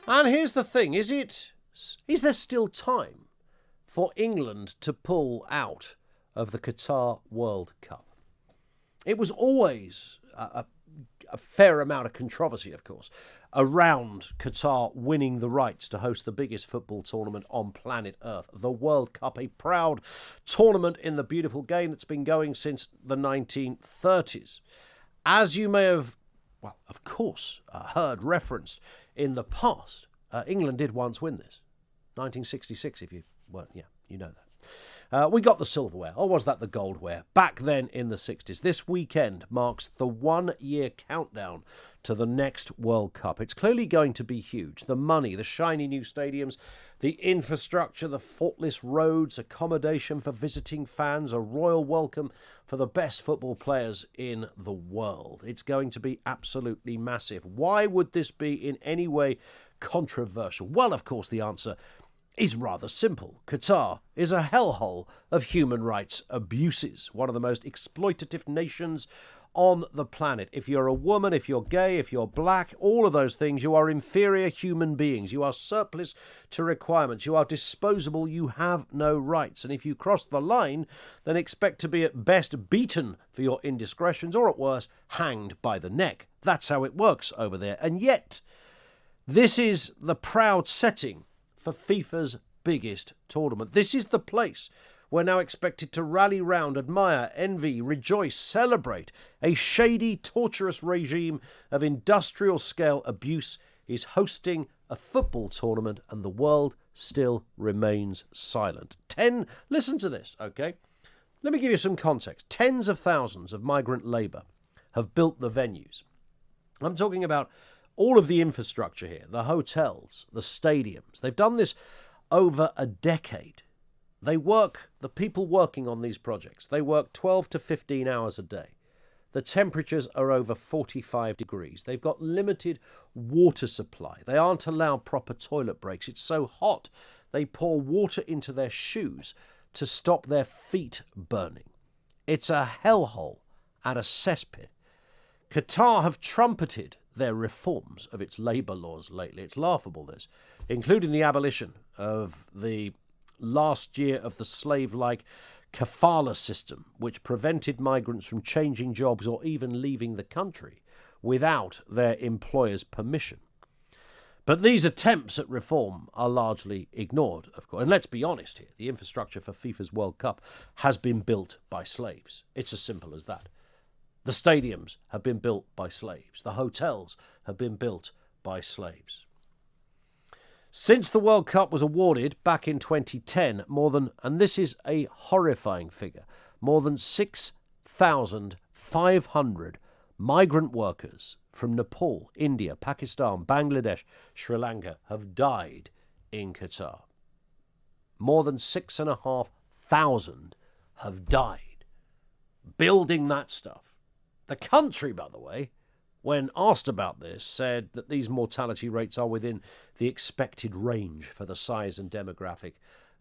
And here's the thing, is there still time for England to pull out of the Qatar World Cup? It was always a fair amount of controversy, of course, around Qatar winning the rights to host the biggest football tournament on planet Earth, the World Cup, a proud tournament in the beautiful game that's been going since the 1930s. As you may have, well, of course, heard referenced in the past, England did once win this. 1966, if you weren't, yeah, you know that. We got the silverware, or was that the goldware, back then in the 60s. This weekend marks the 1-year countdown to the next World Cup. It's clearly going to be huge. The money, the shiny new stadiums, the infrastructure, the faultless roads, accommodation for visiting fans, a royal welcome for the best football players in the world. It's going to be absolutely massive. Why would this be in any way controversial? Well, of course, the answer is rather simple. Qatar is a hellhole of human rights abuses, one of the most exploitative nations on the planet. If you're a woman, if you're gay, if you're black, all of those things, you are inferior human beings. You are surplus to requirements. You are disposable. You have no rights. And if you cross the line, then expect to be at best beaten for your indiscretions, or at worst, hanged by the neck. That's how it works over there. And yet, this is the proud setting for FIFA's biggest tournament. This is the place we're now expected to rally round, admire, envy, rejoice, celebrate. A shady, torturous regime of industrial-scale abuse is hosting a football tournament, and the world still remains silent. Listen to this, okay? Let me give you some context. Tens of thousands of migrant labour have built the venues. I'm talking about all of the infrastructure here, the hotels, the stadiums. They've done this over a decade. The people working on these projects, they work 12 to 15 hours a day. The temperatures are over 45 degrees. They've got limited water supply. They aren't allowed proper toilet breaks. It's so hot, they pour water into their shoes to stop their feet burning. It's a hellhole and a cesspit. Qatar have trumpeted their reforms of its labour laws lately. It's laughable, this, including the abolition of the last year of the slave-like kafala system, which prevented migrants from changing jobs or even leaving the country without their employer's permission. But these attempts at reform are largely ignored, of course. And let's be honest here, the infrastructure for FIFA's World Cup has been built by slaves. It's as simple as that. The stadiums have been built by slaves. The hotels have been built by slaves. Since the World Cup was awarded back in 2010, and this is a horrifying figure, more than 6,500 migrant workers from Nepal, India, Pakistan, Bangladesh, Sri Lanka have died in Qatar. More than 6,500 have died building that stuff. The country, by the way, when asked about this, said that these mortality rates are within the expected range for the size and demographic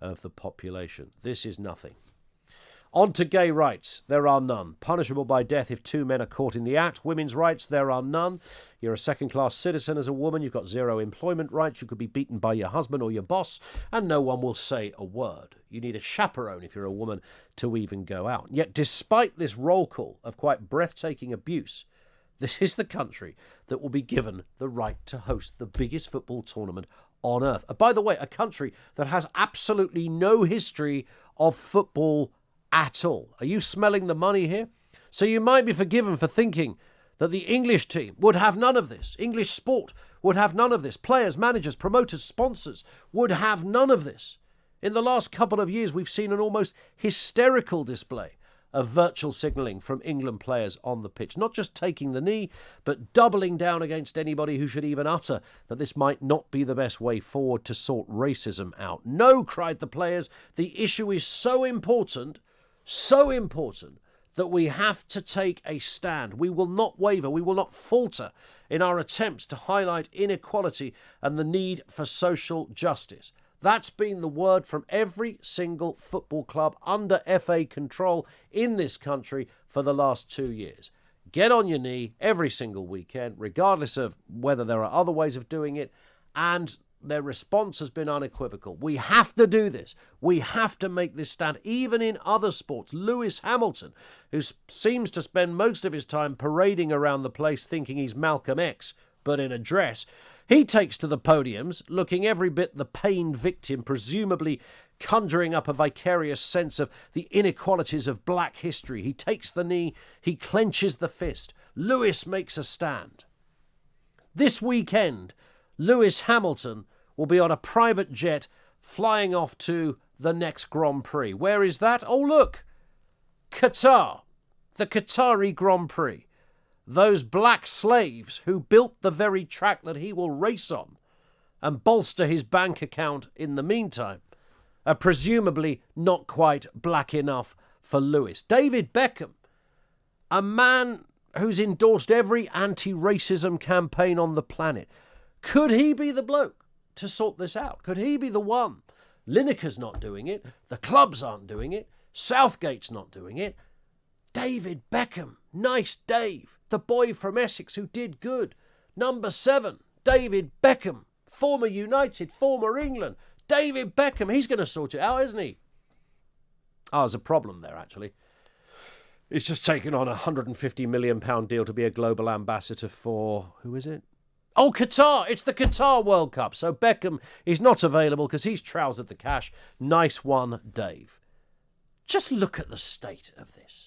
of the population. This is nothing. On to gay rights. There are none. Punishable by death if two men are caught in the act. Women's rights, there are none. You're a second-class citizen as a woman. You've got zero employment rights. You could be beaten by your husband or your boss, and no one will say a word. You need a chaperone if you're a woman to even go out. Yet, despite this roll call of quite breathtaking abuse, this is the country that will be given the right to host the biggest football tournament on earth. By the way, a country that has absolutely no history of football at all. Are you smelling the money here? So you might be forgiven for thinking that the English team would have none of this. English sport would have none of this. Players, managers, promoters, sponsors would have none of this. In the last couple of years, we've seen an almost hysterical display of virtual signalling from England players on the pitch, not just taking the knee, but doubling down against anybody who should even utter that this might not be the best way forward to sort racism out. No, cried the players, the issue is so important that we have to take a stand. We will not waver, we will not falter in our attempts to highlight inequality and the need for social justice. That's been the word from every single football club under FA control in this country for the last 2 years. Get on your knee every single weekend, regardless of whether there are other ways of doing it, And their response has been unequivocal. We have to do this. We have to make this stand, even in other sports. Lewis Hamilton, who seems to spend most of his time parading around the place thinking he's Malcolm X, but in a dress, he takes to the podiums looking every bit the pained victim, presumably conjuring up a vicarious sense of the inequalities of black history. He takes the knee, he clenches the fist. Lewis makes a stand. This weekend, Lewis Hamilton will be on a private jet flying off to the next Grand Prix. Where is that? Oh, look! Qatar. The Qatari Grand Prix. Those black slaves who built the very track that he will race on and bolster his bank account in the meantime are presumably not quite black enough for Lewis. David Beckham, a man who's endorsed every anti-racism campaign on the planet. Could he be the bloke to sort this out? Could he be the one? Lineker's not doing it. The clubs aren't doing it. Southgate's not doing it. David Beckham, nice Dave, the boy from Essex who did good. Number 7, David Beckham, former United, former England. David Beckham, he's going to sort it out, isn't he? Oh, there's a problem there, actually. He's just taken on a £150 million deal to be a global ambassador for, who is it? Oh, Qatar. It's the Qatar World Cup. So Beckham is not available because he's trousered the cash. Nice one, Dave. Just look at the state of this.